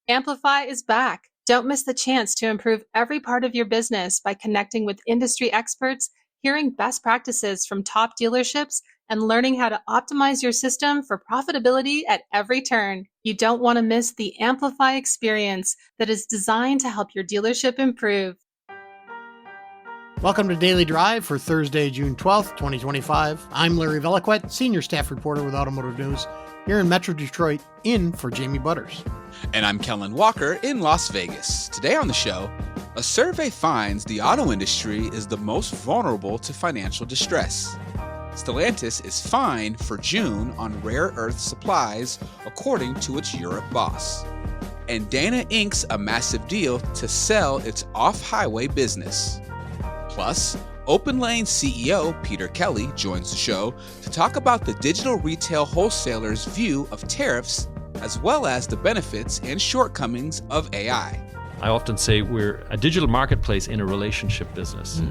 Amplify is back. Don't miss the chance to improve every part of your business by connecting with industry experts, hearing best practices from top dealerships, and learning how to optimize your system for profitability at every turn. You don't want to miss the Amplify experience that is designed to help your dealership improve. Welcome to Daily Drive for Thursday, June 12th, 2025. I'm Larry Veliquette, Senior Staff Reporter with Automotive News, here in Metro Detroit, in for Jamie Butters. And I'm Kellen Walker in Las Vegas. Today on the show, a survey finds the auto industry is the most vulnerable to financial distress. Stellantis is fined for June on rare earth supplies, according to its Europe boss. And Dana inks a massive deal to sell its off-highway business. Plus, Openlane CEO Peter Kelly joins the show to talk about the digital retail wholesalers' view of tariffs, as well as the benefits and shortcomings of AI. I often say we're a digital marketplace in a relationship business.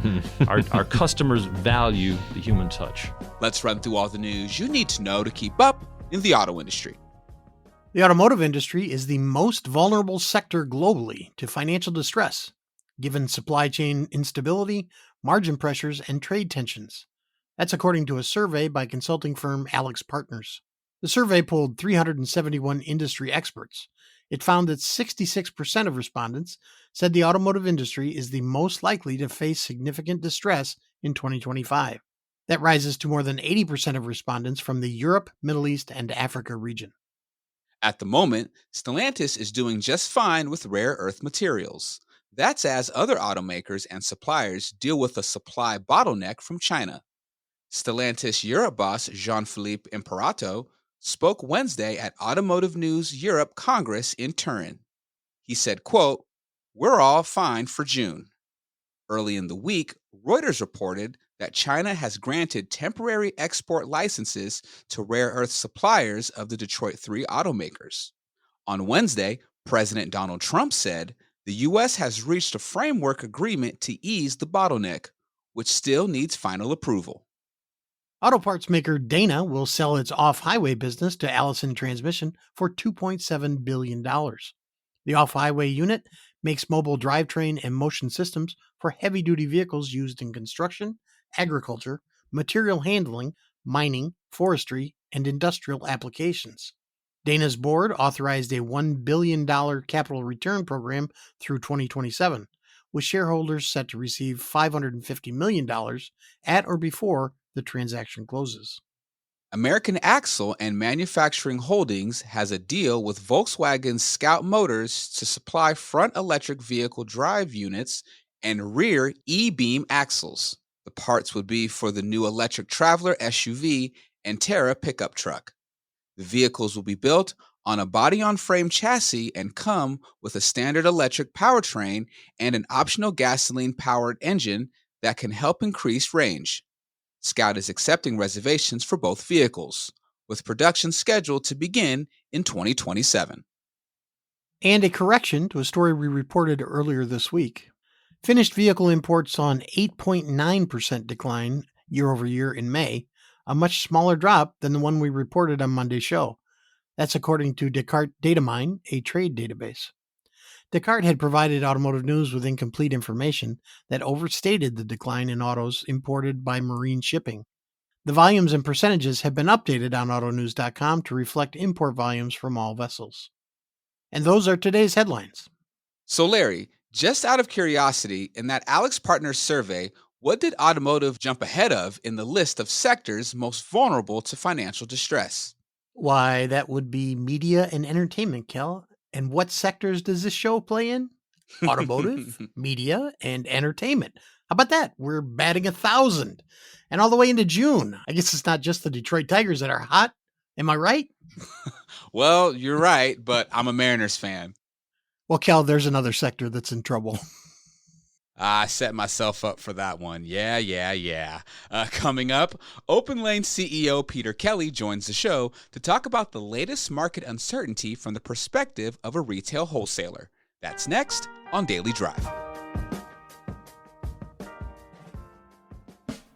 Our customers value the human touch. Let's run through all the news you need to know to keep up in the auto industry. The automotive industry is the most vulnerable sector globally to financial distress, given supply chain instability, margin pressures, and trade tensions. That's according to a survey by consulting firm AlixPartners. The survey polled 371 industry experts. It found that 66% of respondents said the automotive industry is the most likely to face significant distress in 2025. That rises to more than 80% of respondents from the Europe, Middle East, and Africa region. At the moment, Stellantis is doing just fine with rare earth materials. That's as other automakers and suppliers deal with a supply bottleneck from China. Stellantis Europe boss Jean-Philippe Imperato spoke Wednesday at Automotive News Europe Congress in Turin. He said, quote, "We're all fine for June." Early in the week, Reuters reported that China has granted temporary export licenses to rare earth suppliers of the Detroit 3 automakers. On Wednesday, President Donald Trump said the U.S. has reached a framework agreement to ease the bottleneck, which still needs final approval. Auto parts maker Dana will sell its off-highway business to Allison Transmission for $2.7 billion. The off-highway unit makes mobile drivetrain and motion systems for heavy-duty vehicles used in construction, agriculture, material handling, mining, forestry, and industrial applications. Dana's board authorized a $1 billion capital return program through 2027, with shareholders set to receive $550 million at or before the transaction closes. American Axle and Manufacturing Holdings has a deal with Volkswagen's Scout Motors to supply front electric vehicle drive units and rear e-beam axles. The parts would be for the new electric Traveler SUV and Terra pickup truck. The vehicles will be built on a body-on-frame chassis and come with a standard electric powertrain and an optional gasoline-powered engine that can help increase range. Scout is accepting reservations for both vehicles, with production scheduled to begin in 2027. And a correction to a story we reported earlier this week. Finished vehicle imports saw an 8.9% decline year over year in May, a much smaller drop than the one we reported on Monday's show. That's according to Descartes Datamine, a trade database. Descartes had provided Automotive News with incomplete information that overstated the decline in autos imported by marine shipping. The volumes and percentages have been updated on autonews.com to reflect import volumes from all vessels. And those are today's headlines. So Larry, just out of curiosity, in that AlixPartners survey, what did automotive jump ahead of in the list of sectors most vulnerable to financial distress? Why, that would be media and entertainment, Kel. And what sectors does this show play in? Automotive, media, and entertainment. How about that? We're batting 1,000. And all the way into June. I guess it's not just the Detroit Tigers that are hot. Am I right? Well, you're right, but I'm a Mariners fan. Well, Kel, there's another sector that's in trouble. I set myself up for that one. Yeah. Coming up, Openlane CEO Peter Kelly joins the show to talk about the latest market uncertainty from the perspective of a retail wholesaler. That's next on Daily Drive.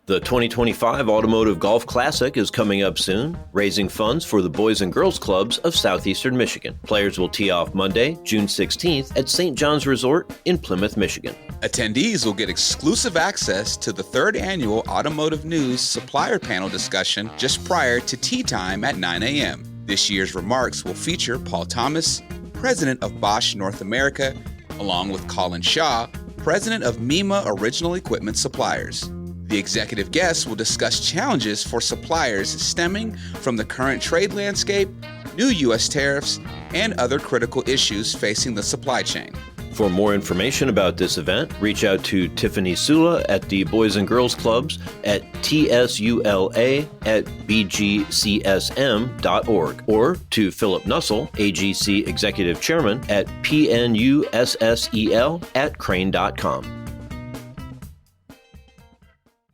The 2025 Automotive Golf Classic is coming up soon, raising funds for the Boys and Girls Clubs of Southeastern Michigan. Players will tee off Monday, June 16th at St. John's Resort in Plymouth, Michigan. Attendees will get exclusive access to the third annual Automotive News Supplier Panel discussion just prior to tee time at 9 a.m. This year's remarks will feature Paul Thomas, president of Bosch North America, along with Colin Shaw, president of MEMA Original Equipment Suppliers. The executive guests will discuss challenges for suppliers stemming from the current trade landscape, new U.S. tariffs, and other critical issues facing the supply chain. For more information about this event, reach out to Tiffany Sula at the Boys and Girls Clubs at tsula@bgcsm.org or to Philip Nussel, AGC Executive Chairman at pnussel@crane.com.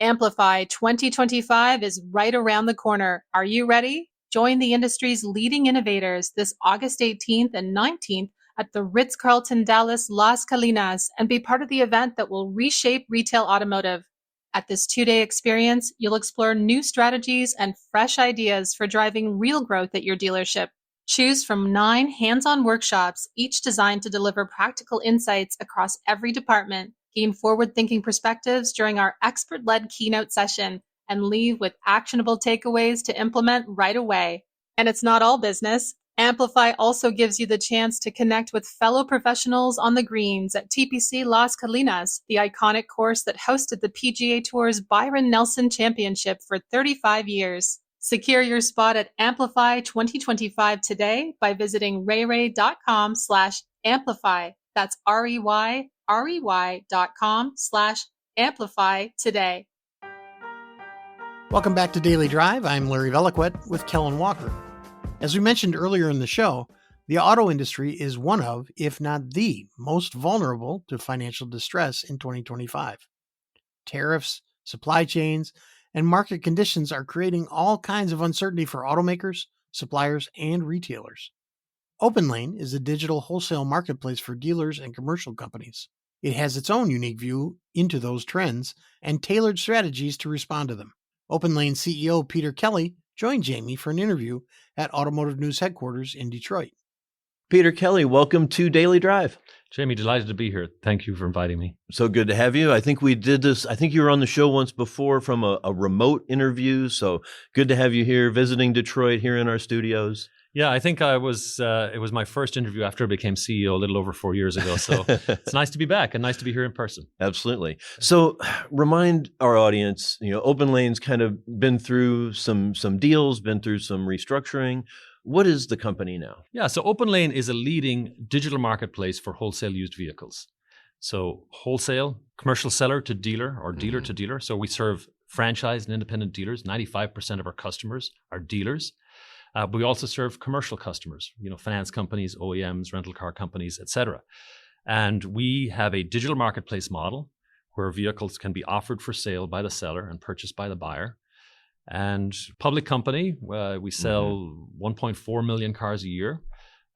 Amplify 2025 is right around the corner. Are you ready? Join the industry's leading innovators this August 18th and 19th at the Ritz-Carlton Dallas Las Colinas and be part of the event that will reshape retail automotive. At this 2-day experience, you'll explore new strategies and fresh ideas for driving real growth at your dealership. Choose from 9 hands-on workshops, each designed to deliver practical insights across every department. Gain forward-thinking perspectives during our expert-led keynote session and leave with actionable takeaways to implement right away. And it's not all business. Amplify also gives you the chance to connect with fellow professionals on the greens at TPC Las Colinas, the iconic course that hosted the PGA Tour's Byron Nelson Championship for 35 years. Secure your spot at Amplify 2025 today by visiting rayray.com/amplify. That's rey.com/amplify today. Welcome back to Daily Drive. I'm Larry Veliquette with Kellen Walker. As we mentioned earlier in the show, the auto industry is one of, if not the, most vulnerable to financial distress in 2025. Tariffs, supply chains, and market conditions are creating all kinds of uncertainty for automakers, suppliers, and retailers. Openlane is a digital wholesale marketplace for dealers and commercial companies. It has its own unique view into those trends and tailored strategies to respond to them. Openlane CEO Peter Kelly joined Jamie for an interview at Automotive News headquarters in Detroit. Peter Kelly, welcome to Daily Drive. Jamie, delighted to be here. Thank you for inviting me. So good to have you. I think we did this. I think you were on the show once before from a remote interview. So good to have you here visiting Detroit here in our studios. Yeah, I think it was my first interview after I became CEO a little over 4 years ago. So it's nice to be back and nice to be here in person. Absolutely. So remind our audience, Openlane's kind of been through some deals, been through some restructuring. What is the company now? Yeah, so Openlane is a leading digital marketplace for wholesale used vehicles. So wholesale, commercial seller to dealer or dealer to dealer. So we serve franchise and independent dealers. 95% of our customers are dealers. But we also serve commercial customers, finance companies, OEMs, rental car companies, etc. And we have a digital marketplace model where vehicles can be offered for sale by the seller and purchased by the buyer. And public company, we sell 1.4 million cars a year.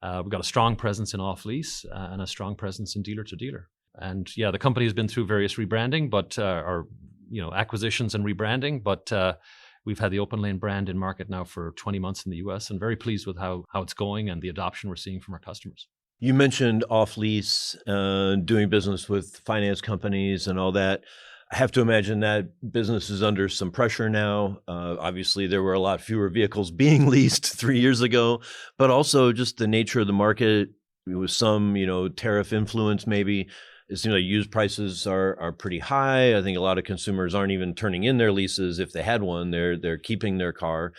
We've got a strong presence in off-lease and a strong presence in dealer-to-dealer. And yeah, the company has been through various rebranding, but acquisitions and rebranding, but we've had the Openlane brand in market now for 20 months in the U.S. and very pleased with how it's going and the adoption we're seeing from our customers. You mentioned off-lease, doing business with finance companies and all that. I have to imagine that business is under some pressure now. Obviously, there were a lot fewer vehicles being leased 3 years ago, but also just the nature of the market with some, tariff influence maybe. It seems like used prices are pretty high. I think a lot of consumers aren't even turning in their leases. If they had one, they're keeping their car.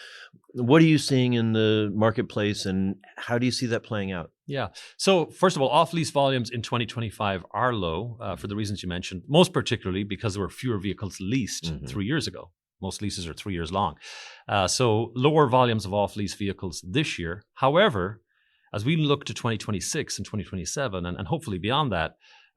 What are you seeing in the marketplace and how do you see that playing out? Yeah. So first of all, off-lease volumes in 2025 are low for the reasons you mentioned, most particularly because there were fewer vehicles leased 3 years ago. Most leases are 3 years long. So lower volumes of off-lease vehicles this year. However, as we look to 2026 and 2027 and hopefully beyond that,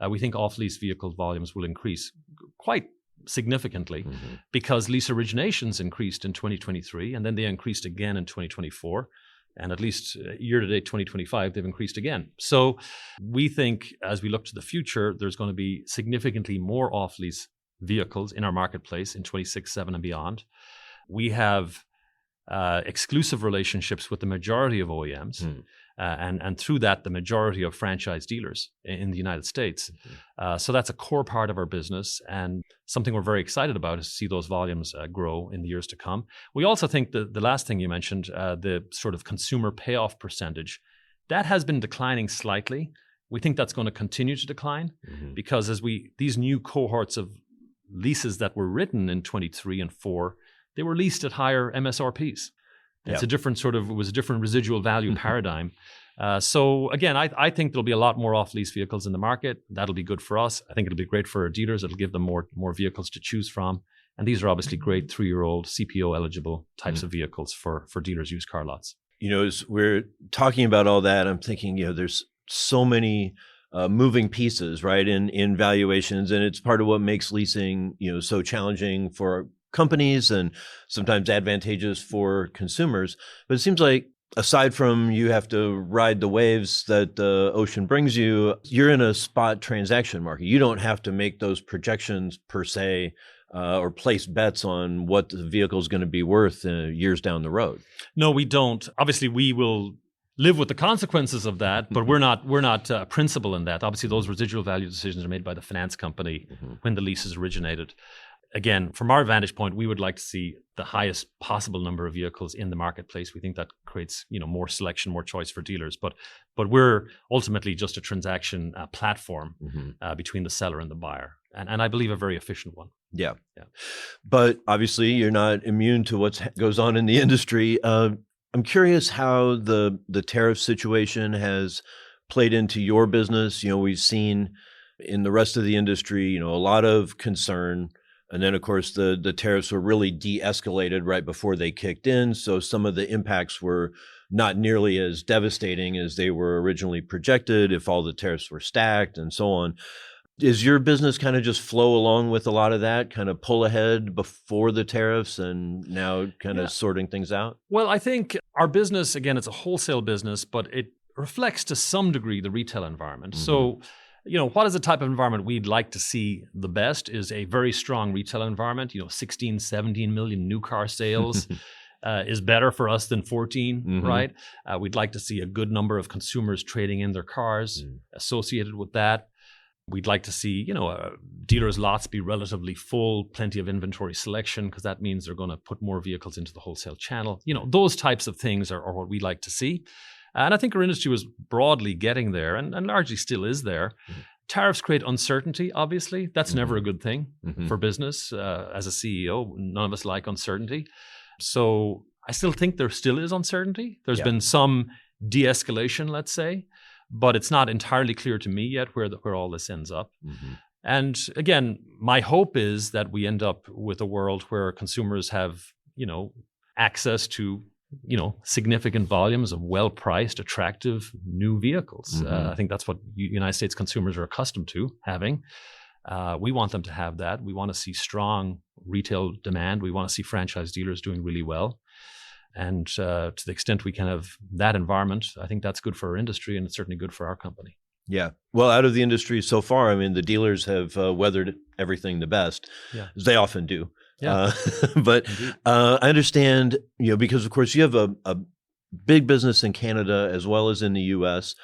we think off-lease vehicle volumes will increase quite significantly because lease originations increased in 2023 and then they increased again in 2024. And at least year-to-date 2025, they've increased again. So we think as we look to the future, there's going to be significantly more off-lease vehicles in our marketplace in 26, 7 and beyond. We have exclusive relationships with the majority of OEMs. And through that, the majority of franchise dealers in the United States. So that's a core part of our business, and something we're very excited about is to see those volumes grow in the years to come. We also think the last thing you mentioned, the sort of consumer payoff percentage, that has been declining slightly. We think that's going to continue to decline because these new cohorts of leases that were written in 23 and 4, they were leased at higher MSRPs. It's it was a different residual value paradigm. So again, I think there'll be a lot more off-lease vehicles in the market. That'll be good for us. I think it'll be great for our dealers. It'll give them more vehicles to choose from. And these are obviously great 3-year-old CPO eligible types of vehicles for dealers' used car lots. As we're talking about all that, I'm thinking, there's so many moving pieces, right, in valuations, and it's part of what makes leasing, so challenging for companies and sometimes advantageous for consumers. But it seems like aside from you have to ride the waves that the ocean brings you, you're in a spot transaction market. You don't have to make those projections per se or place bets on what the vehicle is going to be worth years down the road. No, we don't. Obviously, we will live with the consequences of that, but we're not a principal in that. Obviously, those residual value decisions are made by the finance company when the lease is originated. Again, from our vantage point, we would like to see the highest possible number of vehicles in the marketplace. We think that creates, more selection, more choice for dealers. But we're ultimately just a transaction platform between the seller and the buyer, and I believe a very efficient one. Yeah. But obviously, you're not immune to what goes on in the industry. I'm curious how the tariff situation has played into your business. We've seen in the rest of the industry, a lot of concern. And then, of course, the tariffs were really de-escalated right before they kicked in. So some of the impacts were not nearly as devastating as they were originally projected if all the tariffs were stacked and so on. Is your business kind of just flow along with a lot of that, kind of pull ahead before the tariffs and now kind of sorting things out? Well, I think our business, again, it's a wholesale business, but it reflects to some degree the retail environment. So what is the type of environment we'd like to see the best is a very strong retail environment. 16, 17 million new car sales is better for us than 14, right? We'd like to see a good number of consumers trading in their cars associated with that. We'd like to see, dealers' lots be relatively full, plenty of inventory selection, because that means they're going to put more vehicles into the wholesale channel. Those types of things are what we like to see. And I think our industry was broadly getting there and largely still is there. Tariffs create uncertainty, obviously. That's never a good thing for business. As a CEO, none of us like uncertainty. So I still think there still is uncertainty. There's been some de-escalation, let's say, but it's not entirely clear to me yet where all this ends up. And again, my hope is that we end up with a world where consumers have, access to significant volumes of well-priced, attractive new vehicles. I think that's what United States consumers are accustomed to having. We want them to have that. We want to see strong retail demand. We want to see franchise dealers doing really well. And to the extent we can have that environment, I think that's good for our industry, and it's certainly good for our company. Yeah. Well, out of the industry so far, the dealers have weathered everything the best, as they often do. Yeah. But I understand, because of course you have a big business in Canada as well as in the U.S.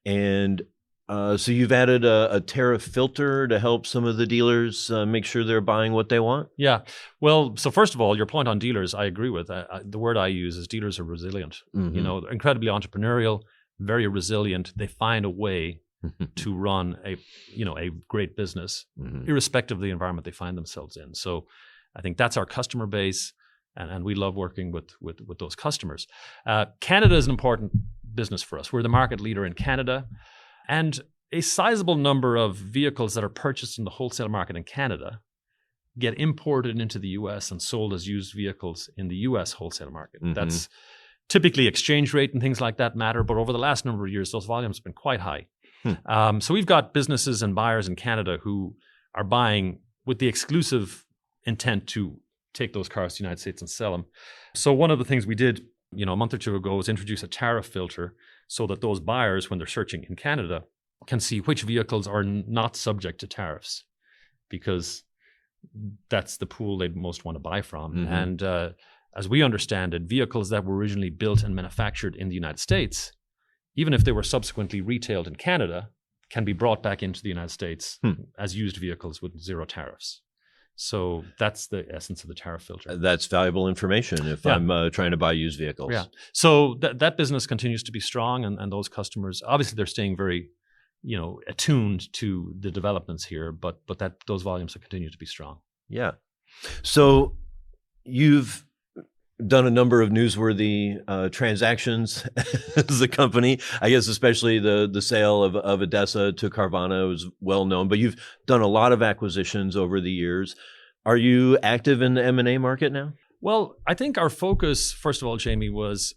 And so you've added a tariff filter to help some of the dealers make sure they're buying what they want? Yeah. Well, so first of all, your point on dealers, I agree with. The word I use is dealers are resilient. They're incredibly entrepreneurial, very resilient. They find a way to run a great business, irrespective of the environment they find themselves in. So I think that's our customer base, and we love working with those customers. Canada is an important business for us. We're the market leader in Canada, and a sizable number of vehicles that are purchased in the wholesale market in Canada get imported into the U.S. and sold as used vehicles in the U.S. wholesale market. That's typically exchange rate and things like that matter, but over the last number of years, those volumes have been quite high. So we've got businesses and buyers in Canada who are buying with the exclusive intent to take those cars to the United States and sell them. So one of the things we did, a month or two ago was introduce a tariff filter so that those buyers, when they're searching in Canada, can see which vehicles are not subject to tariffs. Because that's the pool they'd most want to buy from. Mhm. And as we understand it, vehicles that were originally built and manufactured in the United States, even if they were subsequently retailed in Canada, can be brought back into the United States as used vehicles with zero tariffs. So that's the essence of the tariff filter. That's valuable information if Yeah. I'm trying to buy used vehicles. Yeah. So that business continues to be strong, and those customers, obviously they're staying very, attuned to the developments here, but that those volumes will continue to be strong. Yeah. So you've done a number of newsworthy transactions as a company. I guess especially the sale of Odessa to Carvana was well known, but you've done a lot of acquisitions over the years. Are you active in the M&A market now? Well, I think our focus, first of all, Jamie, was,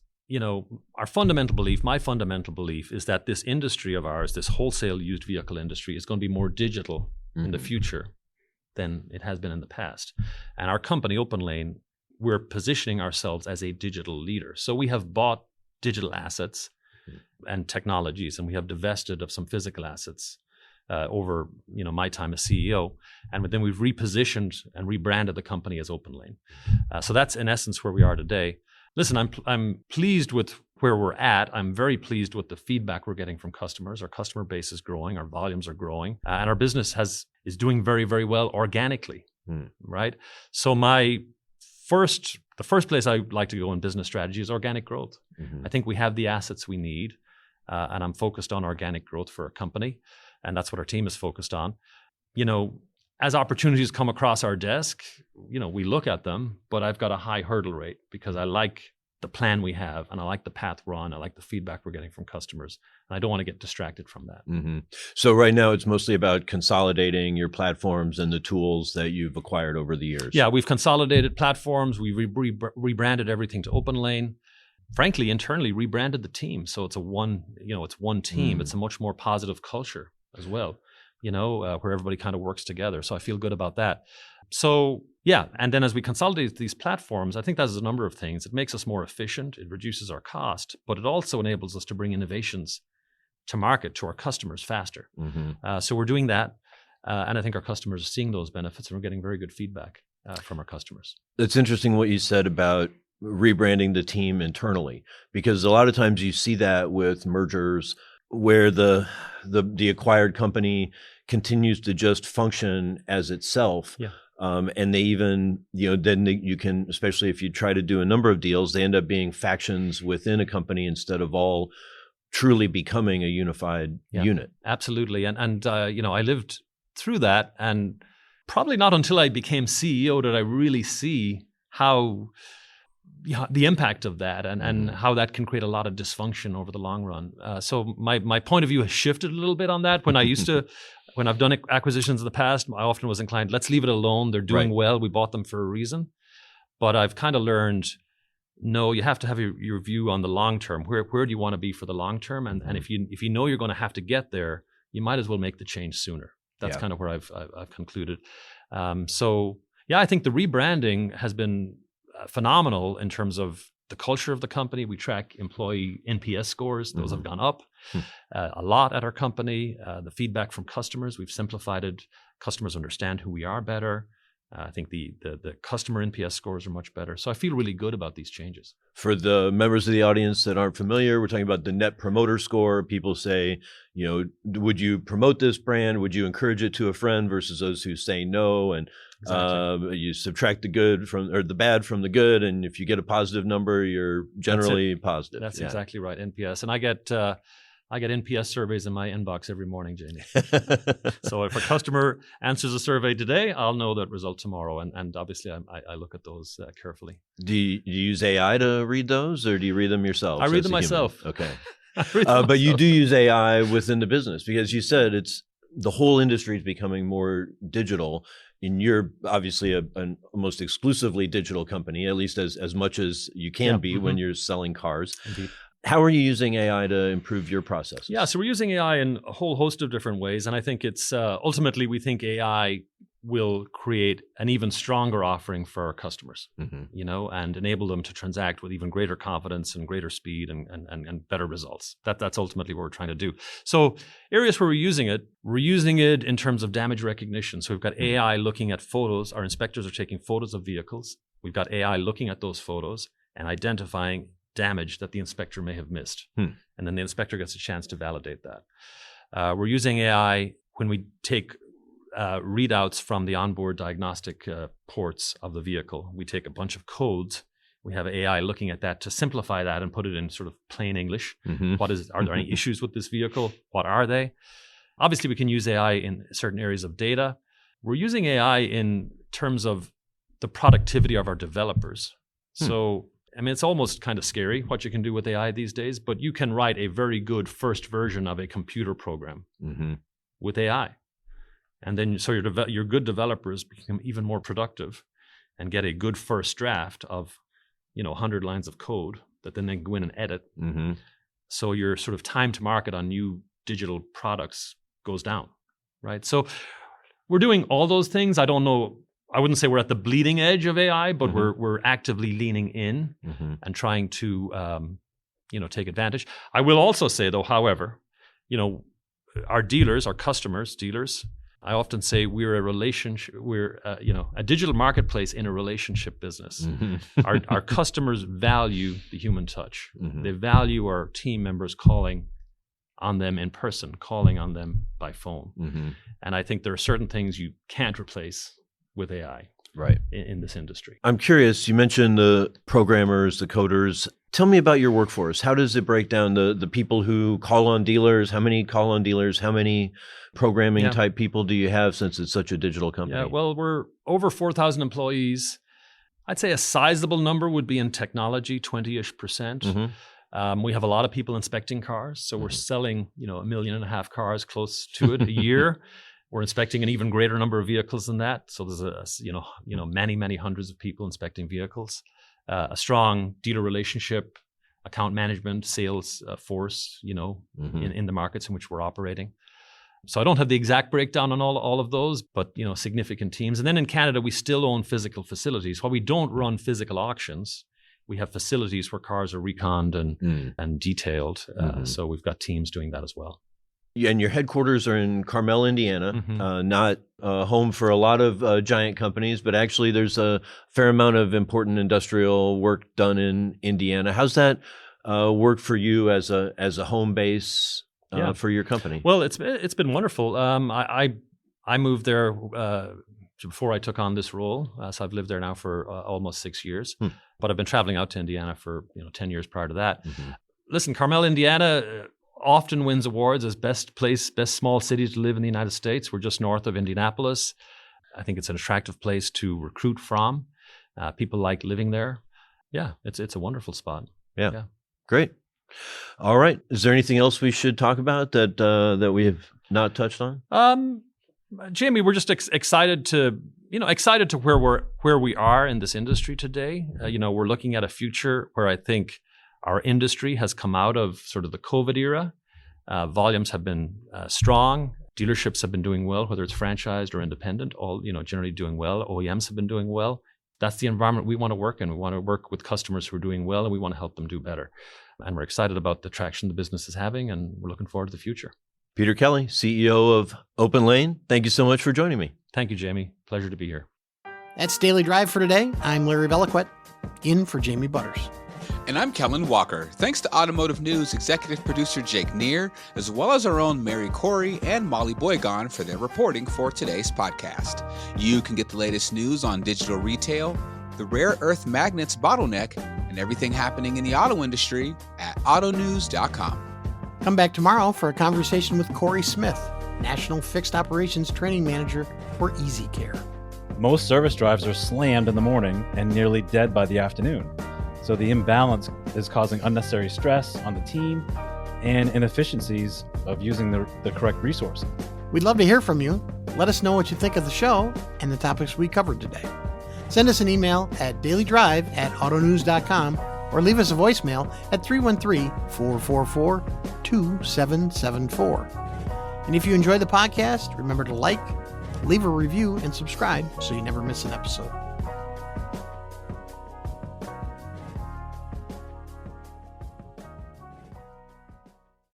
our fundamental belief, my fundamental belief is that this industry of ours, this wholesale used vehicle industry, is going to be more digital in the future than it has been in the past. And our company, Openlane, we're positioning ourselves as a digital leader. So we have bought digital assets and technologies, and we have divested of some physical assets over my time as CEO. And then we've repositioned and rebranded the company as Openlane. So that's in essence where we are today. Listen, I'm pleased with where we're at. I'm very pleased with the feedback we're getting from customers. Our customer base is growing, our volumes are growing, and our business is doing very, very well organically, right? So the first place I like to go in business strategy is organic growth. I think we have the assets we need, and I'm focused on organic growth for a company, and that's what our team is focused on. As opportunities come across our desk, we look at them, but I've got a high hurdle rate because I like the plan we have, and I like the path we're on. I like the feedback we're getting from customers, and I don't want to get distracted from that. So right now it's mostly about consolidating your platforms and the tools that you've acquired over the years. Yeah, we've consolidated platforms. We rebranded everything to Openlane. Frankly, internally rebranded the team, so it's one team. It's a much more positive culture as well, where everybody kind of works together. So I feel good about that. So yeah, and then as we consolidate these platforms, I think that does a number of things. It makes us more efficient, it reduces our cost, but it also enables us to bring innovations to market to our customers faster. So we're doing that, and I think our customers are seeing those benefits, and we're getting very good feedback from our customers. It's interesting what you said about rebranding the team internally, because a lot of times you see that with mergers where the acquired company continues to just function as itself. Yeah. And they even, then you can, especially if you try to do a number of deals, they end up being factions within a company instead of all truly becoming a unified unit. Absolutely. And I lived through that, and probably not until I became CEO did I really see how the impact of that and how that can create a lot of dysfunction over the long run. So my point of view has shifted a little bit on that. When I've done acquisitions in the past, I often was inclined, let's leave it alone. They're doing well. We bought them for a reason. But I've kind of learned, no, you have to have your view on the long term. Where do you want to be for the long term? And if you know you're going to have to get there, you might as well make the change sooner. That's kind of where I've concluded. So yeah, I think the rebranding has been phenomenal in terms of the culture of the company. We track employee NPS scores. Those have gone up a lot at our company. The feedback from customers, we've simplified it. Customers understand who we are better. I think the customer NPS scores are much better. So I feel really good about these changes. For the members of the audience that aren't familiar, we're talking about the Net Promoter Score. People say, would you promote this brand? Would you encourage it to a friend versus those who say no? And exactly. You subtract the bad from the good. And if you get a positive number, you're generally positive. That's exactly right. NPS. And I get NPS surveys in my inbox every morning, Jamie. So if a customer answers a survey today, I'll know that result tomorrow. And obviously, I look at those carefully. Do you use AI to read those, or do you read them yourself? I read them myself. Okay. But you do use AI within the business, because you said the whole industry is becoming more digital. And you're obviously an almost exclusively digital company, at least as much as you can be when you're selling cars. Indeed. How are you using AI to improve your processes? Yeah, so we're using AI in a whole host of different ways. And I think it's ultimately, we think AI will create an even stronger offering for our customers, Mm-hmm. and enable them to transact with even greater confidence and greater speed and better results. That's ultimately what we're trying to do. So areas where we're using it in terms of damage recognition. So we've got AI looking at photos. Our inspectors are taking photos of vehicles. We've got AI looking at those photos and identifying damage that the inspector may have missed. And then the inspector gets a chance to validate that. We're using AI when we take readouts from the onboard diagnostic ports of the vehicle. We take a bunch of codes. We have AI looking at that to simplify that and put it in sort of plain English. Mm-hmm. Are there any issues with this vehicle? What are they? Obviously, we can use AI in certain areas of data. We're using AI in terms of the productivity of our developers. So, it's almost kind of scary what you can do with AI these days, but you can write a very good first version of a computer program with AI. And then so your good developers become even more productive and get a good first draft of 100 lines of code that then they can go in and edit. Mm-hmm. So your sort of time to market on new digital products goes down, right? So we're doing all those things. I don't know. I wouldn't say we're at the bleeding edge of AI, but we're actively leaning in and trying to take advantage. I will also say though, however, our dealers, our customers, dealers, I often say we're a digital marketplace in a relationship business. Our customers value the human touch. They value our team members calling on them in person, calling on them by phone. And I think there are certain things you can't replace with AI right in this industry. I'm curious, you mentioned the programmers, the coders. Tell me about your workforce. How does it break down the people who call on dealers? How many call on dealers? How many programming type people do you have since it's such a digital company? Yeah, well, we're over 4,000 employees. I'd say a sizable number would be in technology, 20-ish%. We have a lot of people inspecting cars. So we're selling, 1.5 million cars, close to it a year. We're inspecting an even greater number of vehicles than that. So there's many, many hundreds of people inspecting vehicles. A strong dealer relationship, account management, sales force, in the markets in which we're operating. So I don't have the exact breakdown on all of those, but significant teams. And then in Canada, we still own physical facilities. While we don't run physical auctions, we have facilities where cars are reconned and detailed. So we've got teams doing that as well. Yeah, and your headquarters are in Carmel, Indiana, not home for a lot of giant companies, but actually there's a fair amount of important industrial work done in Indiana. How's that work for you as a home base for your company? Well, it's been wonderful. I moved there before I took on this role, so I've lived there now for almost 6 years. But I've been traveling out to Indiana for 10 years prior to that. Listen, Carmel, Indiana often wins awards as best small city to live in the United States. We're just north of Indianapolis. I think it's an attractive place to recruit from. People like living there. Yeah, it's a wonderful spot. Yeah. Great. All right. Is there anything else we should talk about that we have not touched on? Jamie, we're just excited to where we are in this industry today. We're looking at a future where I think our industry has come out of sort of the COVID era. Volumes have been strong. Dealerships have been doing well, whether it's franchised or independent, all generally doing well. OEMs have been doing well. That's the environment we want to work in. We want to work with customers who are doing well, and we want to help them do better. And we're excited about the traction the business is having, and we're looking forward to the future. Peter Kelly, CEO of Openlane. Thank you so much for joining me. Thank you, Jamie. Pleasure to be here. That's Daily Drive for today. I'm Larry Veliquette, in for Jamie Butters. And I'm Kellen Walker. Thanks to Automotive News executive producer Jake Neer, as well as our own Mary Corey and Molly Boygon for their reporting for today's podcast. You can get the latest news on digital retail, the rare earth magnets bottleneck, and everything happening in the auto industry at autonews.com. Come back tomorrow for a conversation with Corey Smith, National Fixed Operations Training Manager for Easy Care. Most service drives are slammed in the morning and nearly dead by the afternoon. So the imbalance is causing unnecessary stress on the team and inefficiencies of using the correct resources. We'd love to hear from you. Let us know what you think of the show and the topics we covered today. Send us an email at dailydrive@autonews.com or leave us a voicemail at 313-444-2774. And if you enjoy the podcast, remember to like, leave a review and subscribe so you never miss an episode.